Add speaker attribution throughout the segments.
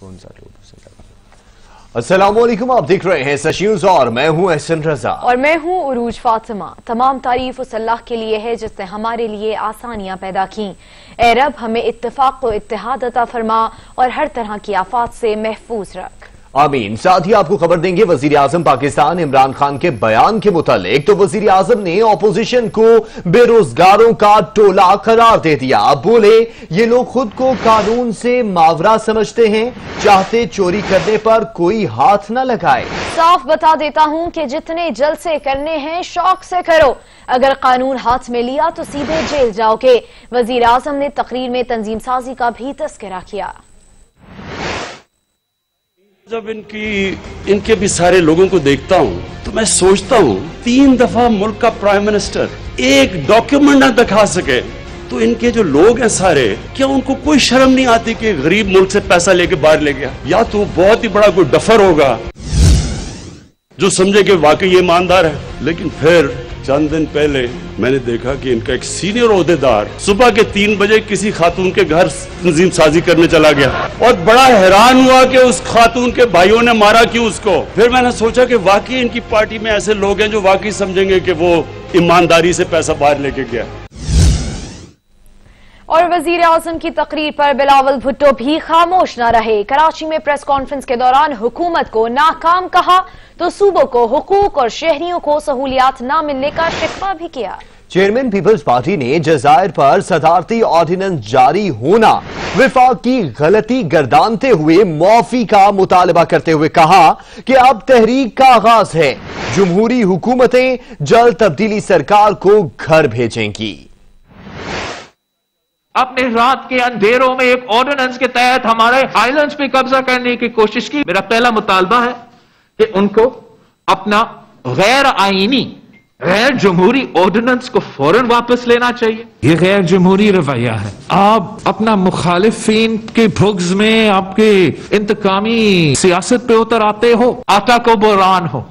Speaker 1: कौन सा लोग पसंद लगा? अस्सलामुअलैकुम, आप देख रहे हैं सच न्यूज़ और मैं हूं एहसन रजा
Speaker 2: और मैं हूं उरूज फातिमा। तमाम तारीफ उस अल्लाह के लिए है जिसने हमारे लिए आसानियां पैदा की। ए रब, हमें इत्तेफाक व इत्तेहाद अता फरमा और हर तरह की आफात से महफूज रख।
Speaker 1: आमीन। साथ ही आपको खबर देंगे वजीर आजम पाकिस्तान इमरान खान के बयान के मुतालिक। तो वजीर आजम ने ऑपोजिशन को बेरोजगारों का टोला करार दे दिया। बोले ये लोग खुद को कानून से मावरा समझते हैं, चाहते चोरी करने पर कोई हाथ न लगाए।
Speaker 2: साफ बता देता हूं कि जितने जलसे करने हैं शौक से करो, अगर कानून हाथ में लिया तो सीधे जेल जाओगे। वजीर आजम ने तकरीर में तंजीम साजी का भी तस्करा किया।
Speaker 3: जब इनके भी सारे लोगों को देखता हूं तो मैं सोचता हूं 3 दफा मुल्क का प्राइम मिनिस्टर एक डॉक्यूमेंट न दिखा सके तो इनके जो लोग हैं सारे, क्या उनको कोई शर्म नहीं आती कि गरीब मुल्क से पैसा लेके बाहर ले गया? या तो बहुत ही बड़ा कोई डफर होगा जो समझे कि वाकई ये ईमानदार है। लेकिन फिर चंद दिन पहले मैंने देखा कि इनका एक सीनियर ओहदेदार सुबह के 3 बजे किसी खातून के घर तंजीम साजी करने चला गया और बड़ा हैरान हुआ कि उस खातून के भाइयों ने मारा क्यों उसको। फिर मैंने सोचा कि वाकई इनकी पार्टी में ऐसे लोग हैं जो वाकई समझेंगे कि वो ईमानदारी से पैसा बाहर लेके गया।
Speaker 2: और वजीर आजम की तकरीर पर बिलावल भुट्टो भी खामोश न रहे। कराची में प्रेस कॉन्फ्रेंस के दौरान हुकूमत को नाकाम कहा तो सूबों को हुकूक और शहरियों को सहूलियात न मिलने का शिकवा भी किया।
Speaker 1: चेयरमैन पीपल्स पार्टी ने जजायर पर सदारती ऑर्डिनेंस जारी होना विफाक की गलती गर्दानते हुए मुआफी का मुतालबा करते हुए कहा कि अब तहरीक का आगाज है, जमहूरी हुकूमतें जल्द तब्दीली सरकार को घर भेजेंगी।
Speaker 4: अपने रात के अंधेरों में एक ऑर्डिनेंस के तहत हमारे आइलैंड्स पे कब्जा करने की कोशिश की। मेरा पहला मुतालबा है कि उनको अपना गैर आईनी, गैर जमहूरी ऑर्डिनेंस को फौरन वापस लेना चाहिए। ये गैर जमहूरी रवैया है। आप अपना मुखालिफिन के भुग्स में आपके इंतकामी सियासत पे उतर आते हो। आटा को बहरान हो,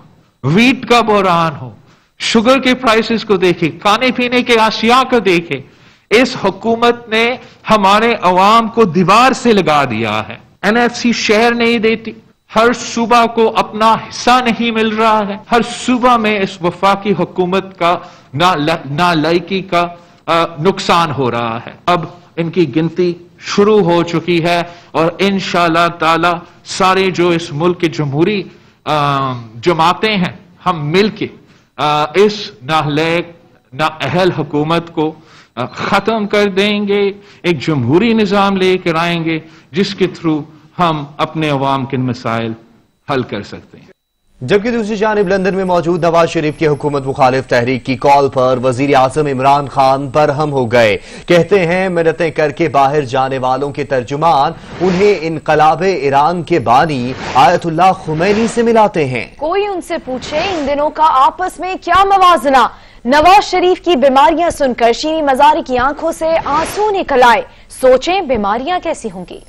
Speaker 4: वीट का बहरान हो, शुगर के प्राइसेस को देखे, खाने पीने के आशिया को देखे। इस हुकूमत ने हमारे अवाम को दीवार से लगा दिया है। एनएफसी शहर नहीं देती, हर सूबा को अपना हिस्सा नहीं मिल रहा है। हर सूबा में इस वफाकी हुकूमत का नालायकी का नुकसान हो रहा है। अब इनकी गिनती शुरू हो चुकी है और इंशाअल्लाह ताला सारे जो इस मुल्क के जमहूरी जमातें हैं, हम मिलके इस नालायक नाअहल हुकूमत को खत्म कर देंगे। एक जमहूरी निजाम लेकर आएंगे जिसके थ्रू हम अपने अवाम के मसाइल हल कर सकते हैं।
Speaker 1: जबकि दूसरी जानिब लंदन में मौजूद नवाज शरीफ की हुकूमत मुखालिफ तहरीक की कॉल पर वजीर आजम इमरान खान बरहम हो गए। कहते हैं मिन्नतें करके बाहर जाने वालों के तर्जुमान उन्हें इनकलाब ईरान के बानी आयतुल्लाह खुमैनी से मिलाते हैं।
Speaker 2: कोई उनसे पूछे इन दिनों का आपस में क्या मवाजना। नवाज शरीफ की बीमारियां सुनकर शीनी मजारी की आंखों से आंसू निकल आए। सोचें बीमारियां कैसी होंगी।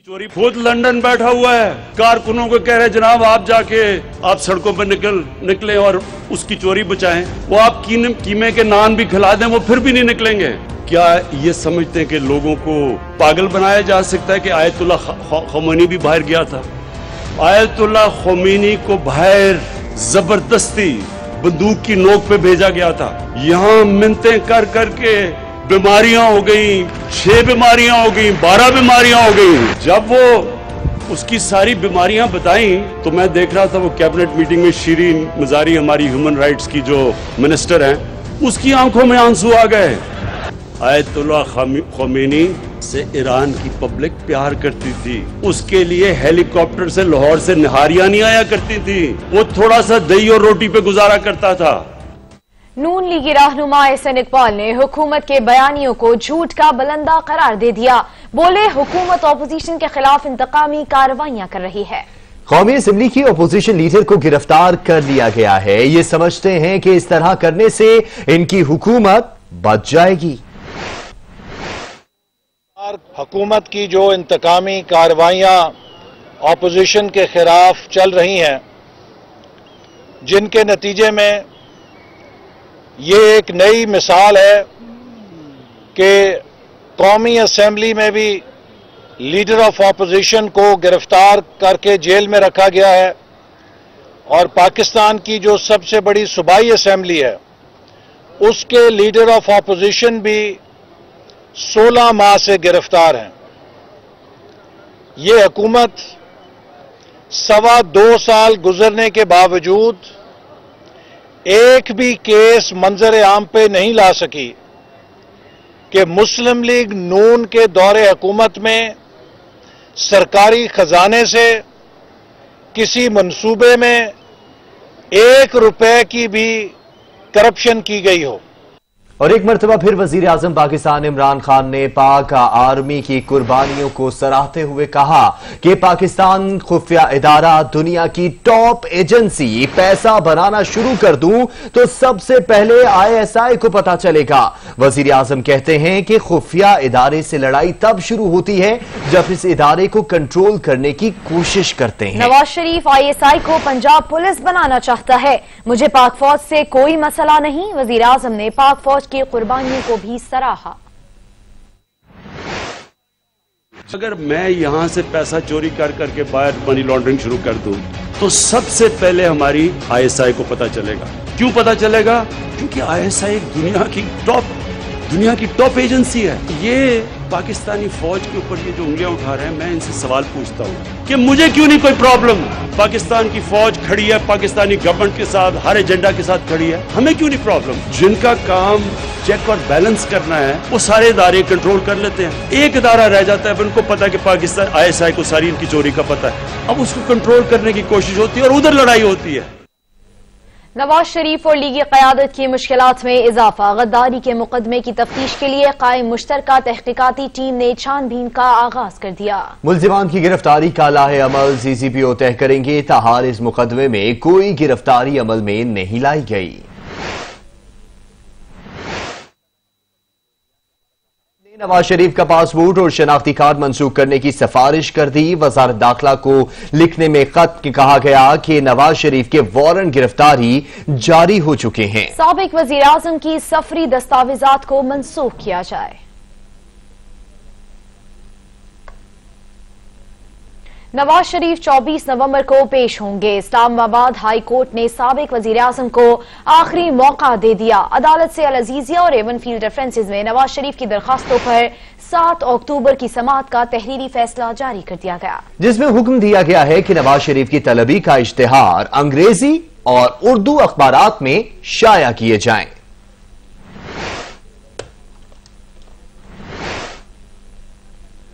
Speaker 3: चोरी खुद लंदन बैठा हुआ है, कारकुनों को कह रहे जनाब आप जाके आप सड़कों पर निकले और उसकी चोरी बचाएं। वो आप कीमे के नान भी खिला दें वो फिर भी नहीं निकलेंगे। क्या ये समझते हैं कि लोगों को पागल बनाया जा सकता है कि आयतुल्लाह ख़ुमैनी भी बाहर गया था? आयतुल्लाह ख़ुमैनी को बाहर जबरदस्ती बंदूक की नोक पे भेजा गया था। यहाँ मिन्नतें कर करके बीमारियां हो गई, 6 बीमारियां हो गई, 12 बीमारियां हो गई। जब वो उसकी सारी बीमारियां बताई तो मैं देख रहा था वो कैबिनेट मीटिंग में शीरीन मजारी हमारी ह्यूमन राइट्स की जो मिनिस्टर हैं, उसकी आंखों में आंसू आ गए। आयतुल्लाह ख़ुमैनी से ईरान की पब्लिक प्यार करती थी, उसके लिए हेलीकॉप्टर से लाहौर से निहारियां नहीं आया करती थी, वो थोड़ा सा दही और रोटी पे गुजारा करता था।
Speaker 2: नून लीगी रहनुमा एहसन इकबाल ने हुकूमत के बयानियों को झूठ का बुलंदा करार दे दिया। बोले हुकूमत ऑपोजिशन के खिलाफ इंतकामी कार्रवाइयां कर रही है।
Speaker 1: कौमी असेंबली की अपोजिशन लीडर को गिरफ्तार कर लिया गया है। ये समझते हैं कि इस तरह करने से इनकी हुकूमत बच जाएगी।
Speaker 5: हुकूमत की जो इंतकामी कार्रवाइयां ऑपोजिशन के खिलाफ चल रही हैं, जिनके नतीजे में ये एक नई मिसाल है कि कौमी असेंबली में भी लीडर ऑफ ऑपोजिशन को गिरफ्तार करके जेल में रखा गया है और पाकिस्तान की जो सबसे बड़ी सूबाई असेंबली है उसके लीडर ऑफ ऑपोजिशन भी 16 माह से गिरफ्तार हैं। ये हुकूमत 2.25 साल गुजरने के बावजूद एक भी केस मंजर आम पे नहीं ला सकी कि मुस्लिम लीग नून के दौरे हुकूमत में सरकारी खजाने से किसी मंसूबे में 1 रुपए की भी करप्शन की गई हो।
Speaker 1: और एक मरतबा फिर वजीर आजम पाकिस्तान इमरान खान ने पाक आर्मी की कुर्बानियों को सराहते हुए कहा कि पाकिस्तान खुफिया इदारा दुनिया की टॉप एजेंसी पैसा बनाना शुरू कर दूं तो सबसे पहले ISI को पता चलेगा। वजीर आजम कहते हैं कि खुफिया इदारे से लड़ाई तब शुरू होती है जब इस इदारे को कंट्रोल करने की कोशिश करते हैं।
Speaker 2: नवाज शरीफ ISI को पंजाब पुलिस बनाना चाहता है। मुझे पाक फौज से कोई मसला नहीं। वजीर आजम ने पाक फौज की कुर्बानियों को भी सराहा।
Speaker 3: अगर मैं यहां से पैसा चोरी कर करके बाहर मनी लॉन्ड्रिंग शुरू कर दूं तो सबसे पहले हमारी ISI को पता चलेगा। क्यों पता चलेगा? क्योंकि ISI एक दुनिया की टॉप एजेंसी है। ये पाकिस्तानी फौज के ऊपर ये जो उंगलियां उठा रहे हैं, मैं इनसे सवाल पूछता हूं कि मुझे क्यों नहीं कोई प्रॉब्लम। पाकिस्तान की फौज खड़ी है पाकिस्तानी गवर्नमेंट के साथ, हर एजेंडा के साथ खड़ी है, हमें क्यों नहीं प्रॉब्लम? जिनका काम चेक और बैलेंस करना है वो सारे इदारे कंट्रोल कर लेते हैं। एक इदारा रह जाता है, उनको पता है कि पाकिस्तान ISI को सारी इनकी चोरी का पता है, अब उसको कंट्रोल करने की कोशिश होती है और उधर लड़ाई होती है।
Speaker 2: नवाज शरीफ और लीगी क़यादत की मुश्किलात में इजाफा। गद्दारी के मुकदमे की तफ्तीश के लिए कायम मुश्तरका तहकीकाती टीम ने छानबीन का आगाज कर दिया।
Speaker 1: मुल्जिमान की गिरफ्तारी का लाहे अमल CCPO तय करेंगे। ताहार इस मुकदमे में कोई गिरफ्तारी अमल में नहीं लाई गई। नवाज शरीफ का पासपोर्ट और शनाख्ती कार्ड मंसूख करने की सिफारिश कर दी। वजारत दाखिला को लिखने में खत कहा गया कि नवाज शरीफ के वारंट गिरफ्तारी जारी हो चुके हैं।
Speaker 2: साबिक वजीर आजम की सफरी दस्तावेजात को मंसूख किया जाए। नवाज शरीफ 24 नवंबर को पेश होंगे। इस्लामाबाद हाई कोर्ट ने साबिक वजीर आजम को आखिरी मौका दे दिया। अदालत से अल अजीजिया और एवन फील्ड रेफरेंसेज में नवाज शरीफ की दरखास्तों पर 7 अक्टूबर की समाअत का तहरीरी फैसला जारी कर दिया गया,
Speaker 1: जिसमें हुक्म दिया गया है कि नवाज शरीफ की तलबी का इश्तिहार अंग्रेजी और उर्दू अखबारात में शाया किए जाएं।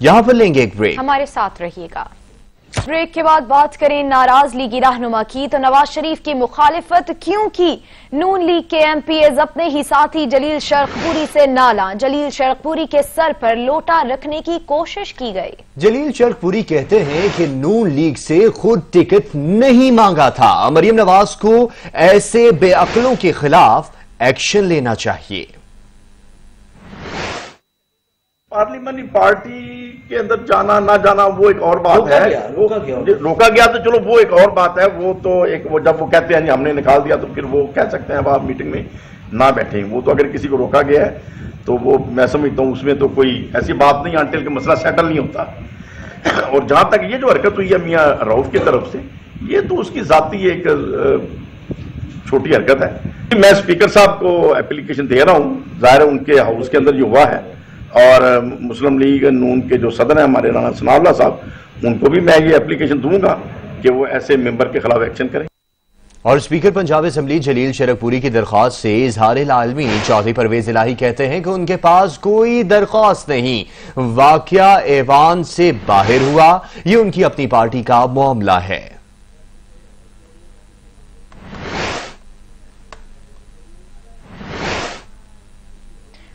Speaker 1: यहां पर लेंगे एक ब्रेक,
Speaker 2: हमारे साथ रहिएगा। ब्रेक के बाद बात करें नाराज लीगी रहनुमा की, तो नवाज शरीफ की मुखालिफत क्यों की? नून लीग के MPs अपने ही साथी जलील शर्कपुरी से नाला। जलील शर्कपुरी के सर पर लोटा रखने की कोशिश की गई।
Speaker 1: जलील शर्कपुरी कहते हैं कि नून लीग से खुद टिकट नहीं मांगा था। मरियम नवाज को ऐसे बेअक्लों के खिलाफ एक्शन लेना चाहिए।
Speaker 6: पार्लियामेंटी पार्टी के अंदर जाना ना जाना वो एक और बात है। रोका गया तो चलो वो एक और बात है। वो तो एक वो जब वो कहते हैं हमने निकाल दिया तो फिर वो कह सकते हैं अब आप मीटिंग में ना बैठे। वो तो अगर किसी को रोका गया है तो वो मैं समझता हूँ उसमें तो कोई ऐसी बात नहीं अंटिल कि मसला सेटल नहीं होता। और जहां तक ये जो हरकत हुई है मियां रऊफ की तरफ से, ये तो उसकी जाती एक छोटी हरकत है। मैं स्पीकर साहब को एप्लीकेशन दे रहा हूँ, जाहिर है उनके हाउस के अंदर ये हुआ है, और मुस्लिम लीग नून के जो सदर हैं हमारे राना सनाउल्लाह साहब, उनको भी मैं ये एप्लीकेशन दूंगा कि वो ऐसे मेंबर के खिलाफ एक्शन करें।
Speaker 1: और स्पीकर पंजाब असेंबली जलील शर्कपुरी की दरख्वास्त से इजहार लालमी चौधरी परवेज इलाही कहते हैं कि उनके पास कोई दरख्वास्त नहीं, वाकया ऐवान से बाहर हुआ, ये उनकी अपनी पार्टी का मामला है।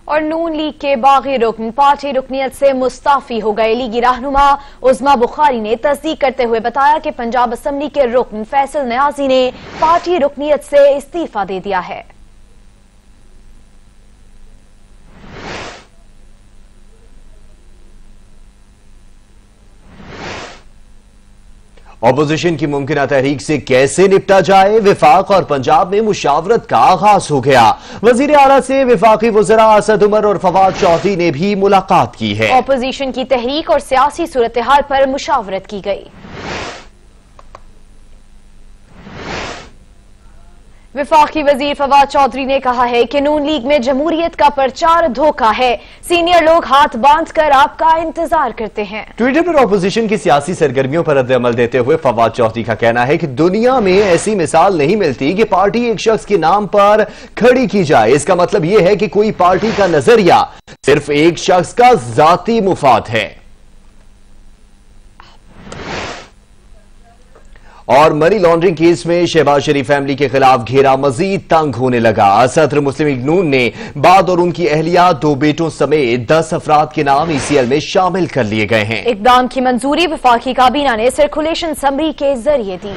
Speaker 2: और नून लीग के बागी रुकन पार्टी रुकनियत से मुस्ताफी हो गए। लीगी रहनुमा उज़मा बुखारी ने तस्दीक करते हुए बताया कि पंजाब असेंबली के रुकन फैसल न्याजी ने पार्टी रुकनियत से इस्तीफा दे दिया है।
Speaker 1: ऑपोजिशन की मुमकिन तहरीक से कैसे निपटा जाए, विफाक और पंजाब में मुशावरत का आगाज हो गया। वजीर आला से विफाकी वज़रा असद उमर और फवाद चौधरी ने भी मुलाकात की है।
Speaker 2: ऑपोजिशन की तहरीक और सियासी सूरत हाल पर मुशावरत की गई। विफाकी वजीर फवाद चौधरी ने कहा है कि नून लीग में जमहूरियत का प्रचार धोखा है, सीनियर लोग हाथ बांधकर आपका इंतजार करते हैं।
Speaker 1: ट्विटर पर ऑपोजिशन की सियासी सरगर्मियों पर रद्द-ए-अमल देते हुए फवाद चौधरी का कहना है कि दुनिया में ऐसी मिसाल नहीं मिलती कि पार्टी एक शख्स के नाम पर खड़ी की जाए। इसका मतलब यह है कि कोई पार्टी का नजरिया सिर्फ एक शख्स का जाती मुफाद है। और मनी लॉन्ड्रिंग केस में शहबाज शरीफ फैमिली के खिलाफ घेरा मजीद तंग होने लगा। सदर मुस्लिम लीग नून ने बाद और उनकी अहलिया, 2 बेटों समेत 10 अफराद के नाम ECL में शामिल कर लिए गए हैं।
Speaker 2: इकदाम की मंजूरी वफाकी काबीना ने सर्कुलेशन समरी के जरिए दी।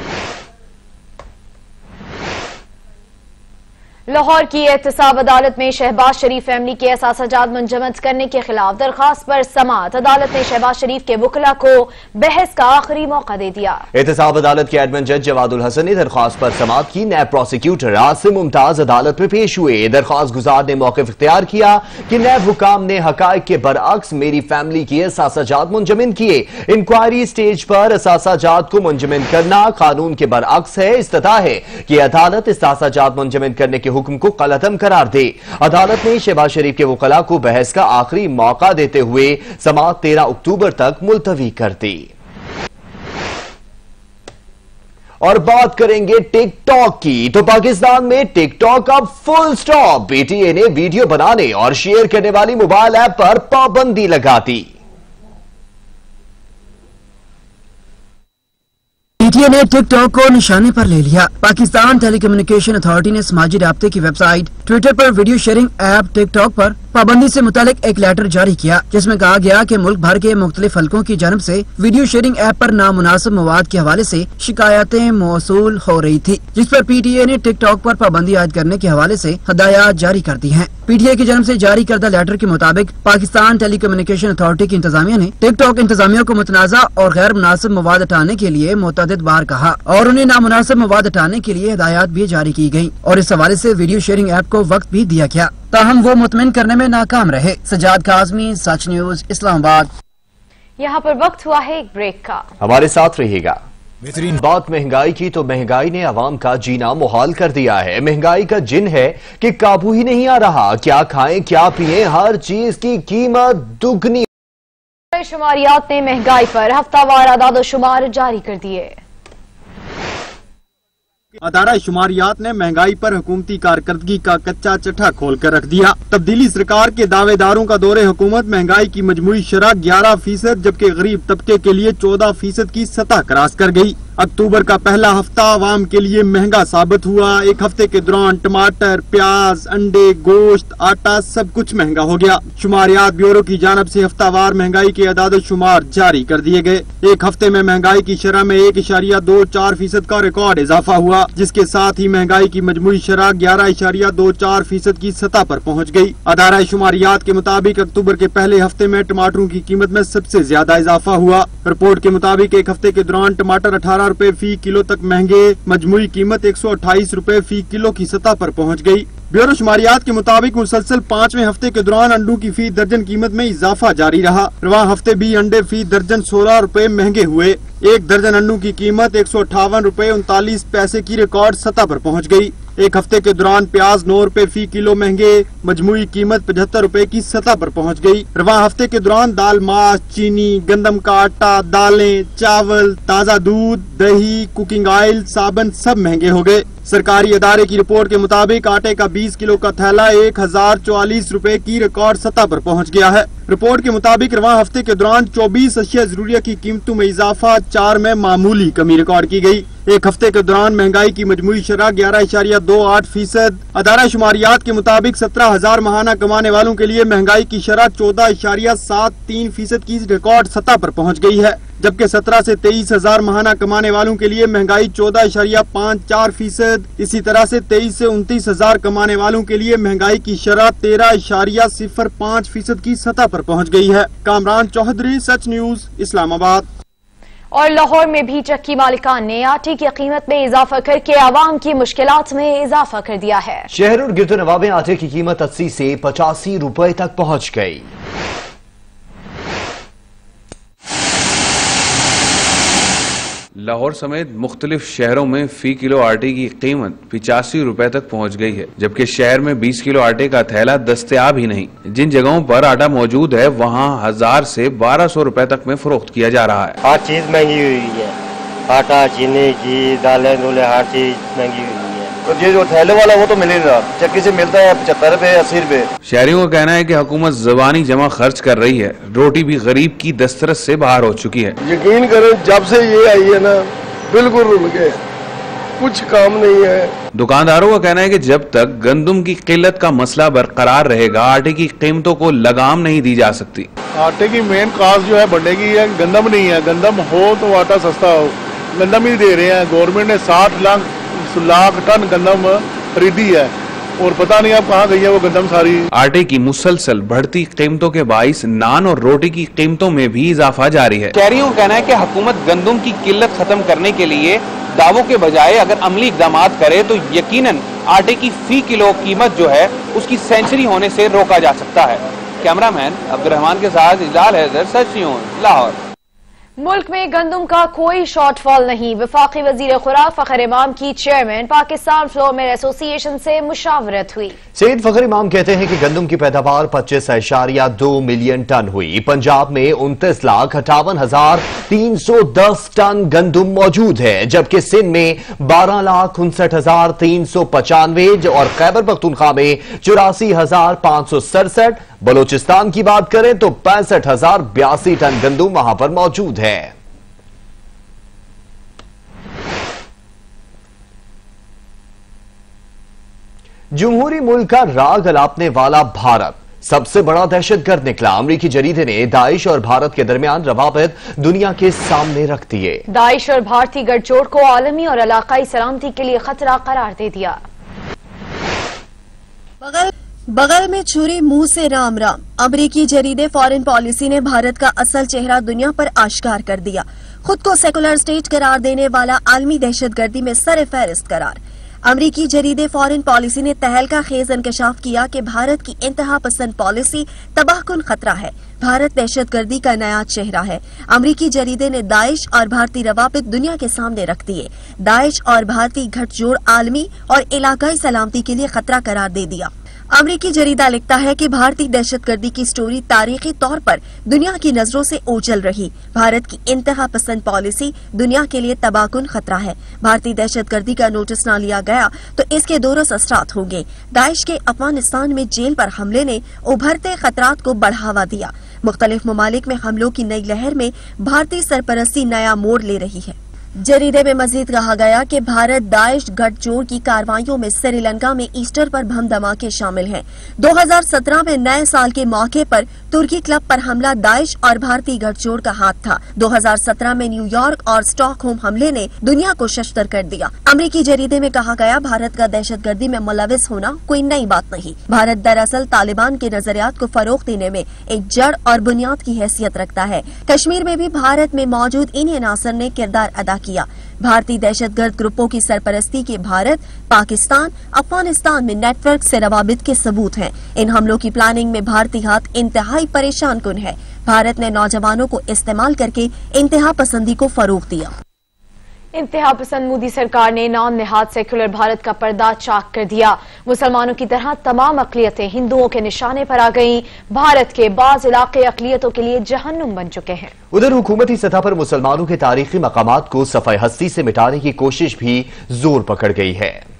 Speaker 2: लाहौर की एहतसाब अदालत में शहबाज शरीफ फैमिली के असासाजात मुंजमद करने के खिलाफ दरखास्त पर समाअत। अदालत ने शहबाज शरीफ के वकला को बहस का आखिरी मौका दे दिया।
Speaker 1: एहतसाब अदालत के एडमिन जज जवादुल हसन ने दरखास्त पर समाअत की। नैब प्रोसिक्यूटर आसिम मुमताज अदालत में पेश हुए। दरखास्त गुजार ने मौक़िफ इख्तियार किया कि नैब हुकाम ने हकायक के बरअक्स मेरी फैमिली के असासाजात मुंजमद किए। इंक्वायरी स्टेज पर असासाजात को मुंजमद करना कानून के बरअक्स है। इस्तता है कि अदालत असासाजात मुंजमद करने के हुक्म को कलअदम करार दे। अदालत ने शहबाज शरीफ के वकला को बहस का आखिरी मौका देते हुए समाअत 13 अक्टूबर तक मुलतवी कर दी। और बात करेंगे टिकटॉक की, तो पाकिस्तान में टिकटॉक अब फुल स्टॉप। PTA ने वीडियो बनाने और शेयर करने वाली मोबाइल ऐप पर पाबंदी लगा दी।
Speaker 7: PTA ने टिकटॉक को निशाने पर ले लिया। पाकिस्तान टेलीकम्युनिकेशन अथॉरिटी ने समाजी राब्ते की वेबसाइट ट्विटर पर वीडियो शेयरिंग ऐप टिकटॉक पर पाबंदी से मुतालिक एक लेटर जारी किया, जिसमें कहा गया कि मुल्क भर के मुख्तलिफ हलकों की जानब से वीडियो शेयरिंग ऐप पर नामुनासिब मवाद के हवाले से शिकायतें मौसूल हो रही थी, जिस पर PTA ने टिकटॉक पर पाबंदी आयद करने के हवाले से हदायत जारी कर दी हैं। PTA की जानब से जारी करदा लेटर के मुताबिक पाकिस्तान टेलीकम्युनिकेशन अथॉरिटी की इंतजामिया ने टिकटॉक इंतजामिया को मुतनाज़ा और गैर मुनासिब मवाद हटाने के लिए मुतअद्दिद बार कहा और उन्हें नामुनासिब मवाद हटाने के लिए हदायत भी जारी की गयी और इस हवाले से वीडियो शेयरिंग ऐप को वक्त भी दिया गया, ताहम वो मुतमिन करने में नाकाम रहे। सजाद काज़मी, सच न्यूज, इस्लामाबाद।
Speaker 2: यहाँ पर वक्त हुआ है एक ब्रेक का,
Speaker 1: हमारे साथ रहिएगा। बेहतरीन बात महंगाई की, तो महंगाई ने आवाम का जीना मुहाल कर दिया है। महंगाई का जिन है कि काबू ही नहीं आ रहा। क्या खाएं क्या पिएं, हर चीज की कीमत दुगनी।
Speaker 2: शुमारियात ने महंगाई पर हफ्तावार आदाद शुमार जारी कर दिए।
Speaker 8: अदारा शुमारियात ने महंगाई पर हुकूमती कारकर्दगी का कच्चा चट्टा खोल कर रख दिया। तब्दीली सरकार के दावेदारों का दौरे हुकूमत महंगाई की मजमूई शरह 11%, जबकि गरीब तबके के लिए 14% की सतह क्रॉस कर गई। अक्टूबर का पहला हफ्ता आवाम के लिए महंगा साबित हुआ। एक हफ्ते के दौरान टमाटर, प्याज, अंडे, गोश्त, आटा सब कुछ महंगा हो गया। शुमारियात ब्यूरो की जानब से हफ्तावार महंगाई के अदाद शुमार जारी कर दिए गए। एक हफ्ते में महंगाई की शरह में 1.24% का रिकॉर्ड इजाफा हुआ, जिसके साथ ही महंगाई की मजमूई शरह 11.24% की सतह पर पहुँच गयी। अदारा शुमारियात के मुताबिक अक्टूबर के पहले हफ्ते में टमाटरों की कीमत में सबसे ज्यादा इजाफा हुआ। रिपोर्ट के मुताबिक एक हफ्ते के दौरान टमाटर 18 रुपए फी किलो तक महंगे, मजमूई कीमत 128 रुपए फी किलो की सतह पर पहुंच गई। ब्यूरो शुमारियात के मुताबिक मुसलसल 5वें हफ्ते के दौरान अंडों की फी दर्जन कीमत में इजाफा जारी रहा। रवां हफ्ते भी अंडे फी दर्जन 16 रुपए महंगे हुए। एक दर्जन अंडों की कीमत 158 रुपए 39 पैसे की रिकॉर्ड सतह पर पहुंच गई। एक हफ्ते के दौरान प्याज 9 रुपए फी किलो महंगे, मजमूई कीमत 75 रुपए की सतह पर पहुंच गई। रवां हफ्ते के दौरान दाल, मांस, चीनी, गंदम का आटा, दालें, चावल, ताज़ा दूध, दही, कुकिंग ऑयल, साबुन सब महंगे हो गए। सरकारी अदारे की रिपोर्ट के मुताबिक आटे का 20 किलो का थैला 1044 रुपए की रिकॉर्ड सतह पर पहुंच गया है। रिपोर्ट के मुताबिक रवां हफ्ते के दौरान 24 अशिया जरूरिया की कीमतों में इजाफा, 4 में मामूली कमी रिकॉर्ड की गई। एक हफ्ते के दौरान महंगाई की मजमूई शरह 11.28%। अदारा शुमारियात के मुताबिक 17,000 माहाना कमाने वालों के लिए महंगाई की शरह 14.73% की रिकॉर्ड सतह पर पहुंच गई है, जबकि 17 से 23,000 माहाना कमाने वालों के लिए महंगाई 14.54%। इसी तरह से 23 से 29,000 कमाने वालों के लिए महंगाई की शरह 13.05% की सतह पर पहुंच गई है। कामरान चौधरी, सच न्यूज, इस्लामाबाद।
Speaker 2: और लाहौर में भी चक्की मालिकान ने आटे की कीमत में इजाफा करके आवाम की मुश्किलात में इजाफा कर दिया है।
Speaker 1: शहर और गिरदोनवा में आटे की कीमत 80 से 85 रुपए तक पहुंच गई।
Speaker 9: लाहौर समेत मुख्तलिफ शहरों में फी किलो आटे की कीमत 85 रुपए तक पहुंच गई है, जबकि शहर में 20 किलो आटे का थैला दस्तयाब ही नहीं। जिन जगहों पर आटा मौजूद है वहां 1000 से 1200 रुपए तक में फरोख्त किया जा रहा है।
Speaker 10: हर चीज महंगी हुई है, आटा, चीनी, घी, दालें, हर चीज महंगी हुई है। तो ये जो थैले वाला वो तो मिल नहीं रहा, चक्की से मिलता है 75 रुपए, 80 रुपए।
Speaker 9: शहरियों का कहना है कि हुकूमत ज़बानी जमा खर्च कर रही है, रोटी भी गरीब की दस्तरस से बाहर हो चुकी है।
Speaker 11: यकीन करें जब से ये आई है ना बिल्कुल रुल गए, कुछ काम नहीं है।
Speaker 9: दुकानदारों का कहना है कि जब तक गंदम की किल्लत का मसला बरकरार रहेगा आटे की कीमतों को लगाम नहीं दी जा सकती।
Speaker 11: आटे की मेन कास्ट जो है बढ़ने की है, गंदम नहीं है। गंदम हो तो आटा सस्ता हो, गंदम ही दे रहे हैं। गवर्नमेंट ने 60 लाख टन गंदम खरीदी है और पता नहीं अब कहाँ गई है वो गंदम सारी।
Speaker 9: आटे की मुसलसल बढ़ती कीमतों के बाइस नान और रोटी की कीमतों में भी इजाफा जारी है।
Speaker 12: शहरियों का कहना है कि हुकूमत गंदम की किल्लत खत्म करने के लिए दावों के बजाय अगर अमली इकदाम करे तो यकीनन आटे की फी किलो कीमत जो है उसकी सेंचुरी होने से रोका जा सकता है। कैमरामैन अब्दुर्रहमान के साथ इजलाल हैदर, सच न्यूज़, लाहौर।
Speaker 2: मुल्क में गंदम का कोई शॉर्टफॉल नहीं। वफाकी वजीर खुराक फखर इमाम की chairman Pakistan flour mill association से मुशावरत हुई।
Speaker 1: सैयद फखर इमाम कहते हैं कि गंदम की पैदावार 25.2 मिलियन टन हुई। पंजाब में 29,58,310 टन गंदम मौजूद है, जबकि सिंध में 12,59,395 और खैबर पख्तूनख्वा में 84,567। बलोचिस्तान की बात करें तो 65,082 टन गंदम वहां पर मौजूद है। जमहूरी मुल्क का राग अलापने वाला भारत सबसे बड़ा दहशतगर्द निकला। अमरीकी जरीदे ने दाइश और भारत के दरमियान रवाबित दुनिया के सामने रख दिए।
Speaker 2: दाइश और भारतीय गठजोड़ को आलमी और इलाकाई सलामती के लिए खतरा करार दे दिया।
Speaker 13: बगल में छुरी मुंह से राम राम। अमरीकी जरीदे फॉरेन पॉलिसी ने भारत का असल चेहरा दुनिया पर आश्कार कर दिया। खुद को सेकुलर स्टेट करार देने वाला आलमी दहशतगर्दी में सर फहरिस्त करार। अमरीकी जरीदे फॉरेन पॉलिसी ने तहलका खेज इंकशाफ किया कि भारत की इंतहा पसंद पॉलिसी तबाहकुन खतरा है। भारत दहशतगर्दी का नया चेहरा है। अमरीकी जरीदे ने दाइश और भारतीय रवाबित दुनिया के सामने रख दिए। दाइश और भारतीय गठजोड़ आलमी और इलाकाई सलामती के लिए खतरा करार दे दिया। अमरीकी जरीदा लिखता है कि भारतीय दहशतगर्दी की स्टोरी तारीखी तौर पर दुनिया की नजरों से ओझल रही। भारत की इंतहा पसंद पॉलिसी दुनिया के लिए तबाहकुन खतरा है। भारतीय दहशतगर्दी का नोटिस न लिया गया तो इसके दुरुस्त असरात होंगे। दाइश के अफगानिस्तान में जेल पर हमले ने उभरते खतरात को बढ़ावा दिया। मुख्तलिफ ममालिक में हमलों की नई लहर में भारतीय सरपरस्ती नया मोड़ ले रही है। जरीदे में मजीद कहा गया कि भारत दाइश गठजोड़ की कार्रवाइयों में श्रीलंका में ईस्टर पर बम धमाके शामिल हैं। 2017 में नए साल के मौके पर तुर्की क्लब पर हमला दाइश और भारतीय गठजोड़ का हाथ था। 2017 में न्यूयॉर्क और स्टॉकहोम हमले ने दुनिया को शशतर कर दिया। अमरीकी जरीदे में कहा गया भारत का दहशतगर्दी में मुलविस होना कोई नई बात नहीं। भारत दरअसल तालिबान के नजरियात को फरोग देने में एक जड़ और बुनियाद की हैसियत रखता है। कश्मीर में भी भारत में मौजूद इन्हीं अनासर ने किरदार अदा किया। भारतीय दहशतगर्द ग्रुपों की सरपरस्ती के भारत, पाकिस्तान, अफगानिस्तान में नेटवर्क से रवाबित के सबूत हैं। इन हमलों की प्लानिंग में भारतीय हाथ इंतहाई परेशान कुन है। भारत ने नौजवानों को इस्तेमाल करके इंतहा पसंदी को फरोग दिया।
Speaker 2: इंतहा पसंद मोदी सरकार ने नाम नेहाद सेक्युलर भारत का पर्दा चाक कर दिया। मुसलमानों की तरह तमाम अकलियतें हिंदुओं के निशाने पर आ गईं। भारत के बाज इलाके अकलियतों के लिए जहन्नुम बन चुके हैं।
Speaker 1: उधर हुकूमती सतह पर मुसलमानों के तारीखी मकामात को सफाई हस्ती से मिटाने की कोशिश भी जोर पकड़ गई है।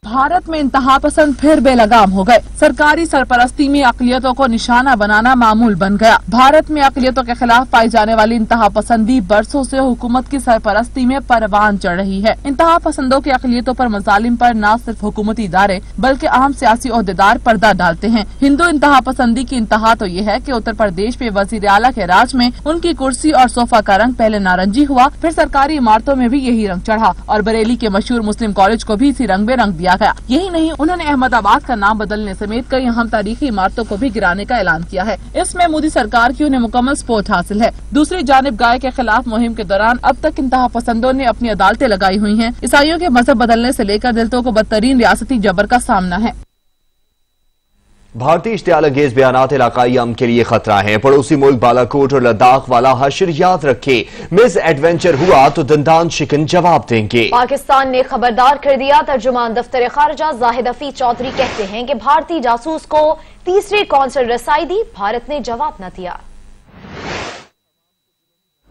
Speaker 14: भारत में इंतहा पसंद फिर बेलगाम हो गए। सरकारी सरपरस्ती में अकलियतों को निशाना बनाना मामूल बन गया। भारत में अकलियतों के खिलाफ पाई जाने वाली इंतहा पसंदी बरसों से हुकूमत की सरपरस्ती में परवान चढ़ रही है। इंतहा पसंदों की अकलियतों पर मजालिम पर न सिर्फ हुकूमती इदारे बल्कि आम सियासी ओहदेदार पर्दा डालते हैं। हिंदू इंतहा पसंदी की इंतहा तो ये है कि उत्तर प्रदेश में वजीर आला के राज में उनकी कुर्सी और सोफा का रंग पहले नारंगी हुआ, फिर सरकारी इमारतों में भी यही रंग चढ़ा और बरेली के मशहूर मुस्लिम कॉलेज को भी इसी रंग में रंग दिया किया गया। यही नहीं, उन्होंने अहमदाबाद का नाम बदलने समेत कई अहम तारीखी इमारतों को भी गिराने का ऐलान किया है। इसमें मोदी सरकार की उन्हें मुकम्मल सपोर्ट हासिल है। दूसरी जानिब गाय के खिलाफ मुहिम के दौरान अब तक इंतहा पसंदों ने अपनी अदालतें लगाई हुई हैं। ईसाइयों के मजहब बदलने से लेकर दलितों को बदतरीन रियासती जबर का सामना है।
Speaker 1: भारतीय इश्तियाल अंगेज बयानात इलाकाई अमन के लिए खतरा है। पड़ोसी मुल्क बालाकोट और लद्दाख वाला हशर याद रखे, मिस एडवेंचर हुआ तो दंदान शिकन जवाब देंगे।
Speaker 2: पाकिस्तान ने खबरदार कर दिया। तर्जुमान दफ्तर खारजा जाहिद हफीज चौधरी कहते हैं कि भारतीय जासूस को तीसरे कौंसल रसाई दी, भारत ने जवाब न दिया।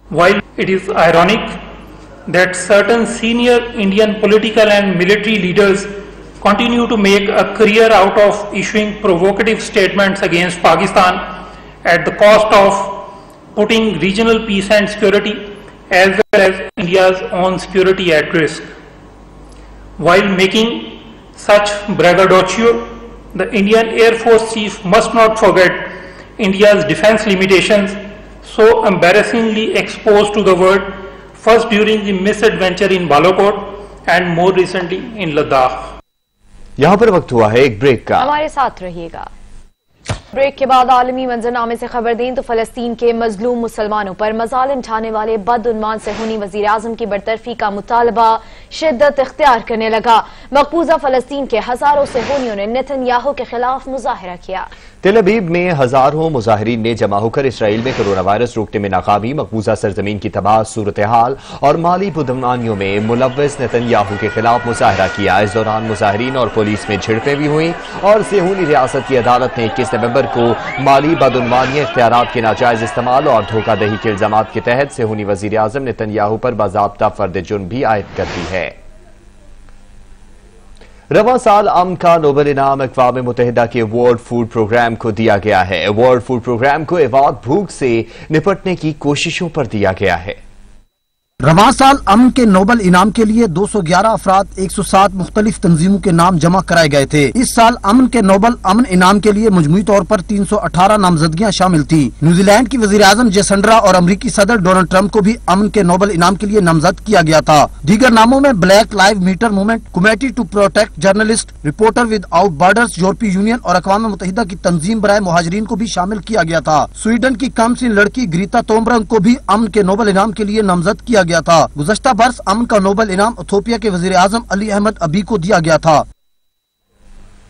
Speaker 15: While it is ironic that certain senior Indian political and military leaders continue to make a career out of issuing provocative statements against Pakistan at the cost of putting regional peace and security as well as India's own security at risk. While making such braggadocio, the Indian Air Force Chief must not forget India's defense limitations, so embarrassingly exposed to the world, first during the misadventure in Balakot and more recently in Ladakh.
Speaker 1: यहाँ पर वक्त हुआ है एक break का,
Speaker 2: हमारे साथ रहिएगा। ब्रेक के बाद आलमी मंजरनामे से खबर दें तो फलस्तीन के मजलूम मुसलमानों पर मजालिम ढाने वाले बदउन्वान सेहूनी वजीर आजम की बरतरफी का मुतालबा शिद्दत इख्तियार करने लगा। मकबूजा फलस्तीन के हजारों सेहूनियों ने नेतन्याहू के खिलाफ मुजाहरा किया।
Speaker 1: तेल अवीव में हजारों मुजाहिरीन ने जमा होकर इसराइल में कोरोना वायरस रोकने में नाकामी, मकबूजा सरजमीन की तबाह सूरत हाल और माली बदनामियों में मुलव्वस नेतन्याहू के खिलाफ मुजाहरा किया। इस दौरान मुजाहिरीन और पुलिस में झड़पें भी हुई और सेहूनी रियासत की अदालत ने 21 नवंबर को माली बदउन्वानी इख्तियारात के नाजायज इस्तेमाल और धोखाधही के इल्जामात के तहत सेहूनी वजीर आजम नेतन्याहू पर बाज़ाब्ता फर्द जुर्म भी आयद कर दी है। रवां साल अमन का नोबेल इनाम अक़वाम मुत्तहिदा के वर्ल्ड फूड प्रोग्राम को दिया गया है। वर्ल्ड फूड प्रोग्राम को अवार्ड भूख से निपटने की कोशिशों पर दिया गया है।
Speaker 7: रवां साल अमन के नोबेल इनाम के लिए 211 अफराद 107 मुख्तलिफ तंजीमों के नाम जमा कराए गए थे। इस साल अमन के नोबेल अमन इनाम के लिए मजमूई तौर पर 318 नामजदगियां शामिल थी। न्यूजीलैंड की वजीर आजम जेसिंड्रा और अमरीकी सदर डोनाल्ड ट्रंप को भी अमन के नोबेल इनाम के लिए नामजद किया गया था। दीगर नामों में black live matter movement, committee to protect journalist, reporter without borders, यूरोपीय यूनियन और अक़वाम मुत्तहिदा की तंजीम बराए मुहाजिरीन को भी शामिल किया गया था। स्वीडन की कमसिन लड़की ग्रीता थुनबर्ग को भी अमन के नोबेल इनाम के लिए नामजद किया गया था। गुज़श्ता बरस अमन का नोबेल इनाम इथियोपिया के वजीर आजम अली अहमद अबी को दिया गया था।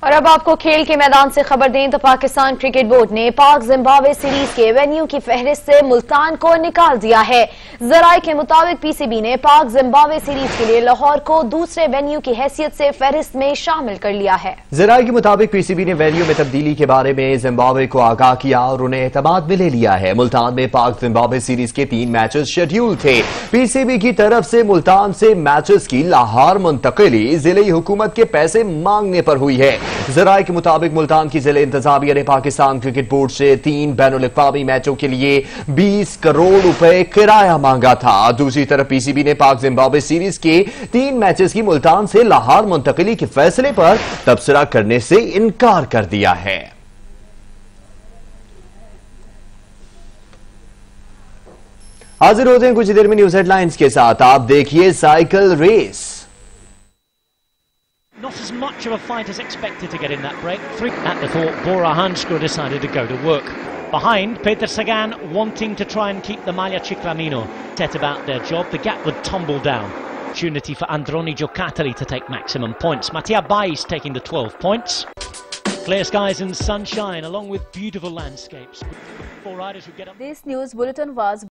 Speaker 2: और अब आपको खेल के मैदान से खबर दें तो पाकिस्तान क्रिकेट बोर्ड ने पाक जिम्बाब्वे सीरीज के वेन्यू की फहरिस्त से मुल्तान को निकाल दिया है। जराये के मुताबिक पीसीबी ने पाक जिम्बाब्वे सीरीज के लिए लाहौर को दूसरे वेन्यू की हैसियत से फहरिस्त में शामिल कर लिया है।
Speaker 1: जराये के मुताबिक पीसीबी ने वेन्यू में तब्दीली के बारे में जिम्बाब्वे को आगाह किया और उन्हें एतमाद में ले लिया है। मुल्तान में पाक जिम्बाब्वे सीरीज के 3 मैचेस शेड्यूल थे। पीसीबी की तरफ से मुल्तान से मैचेस की लाहौर मुंतकिली जिले हुकूमत के पैसे मांगने पर हुई है। जराये के मुताबिक मुल्तान की जिले इंतजामिया ने पाकिस्तान क्रिकेट बोर्ड से 3 बैनुल-अक़वामी मैचों के लिए 20 करोड़ रुपए किराया मांगा था। दूसरी तरफ पीसीबी ने पाक जिम्बाब्वे सीरीज के 3 मैचेस की मुल्तान से लाहौर मुंतकिली के फैसले पर तबसरा करने से इनकार कर दिया है। हाजिर होते हैं कुछ देर में न्यूज हेडलाइंस के साथ। आप देखिए cycle race.
Speaker 16: Not as much of a fight as expected to get in that break. 3 at the thought, Bora Hansko decided to go to work. Behind, Peter Sagan wanting to try and keep the Maglia Ciclamino set about their job. The gap would tumble down. Opportunity for Androni Giocattoli to take maximum points. Mattia Bais taking the 12 points. Clear skies and sunshine along with beautiful landscapes. 4 riders who get up.
Speaker 17: This news bulletin was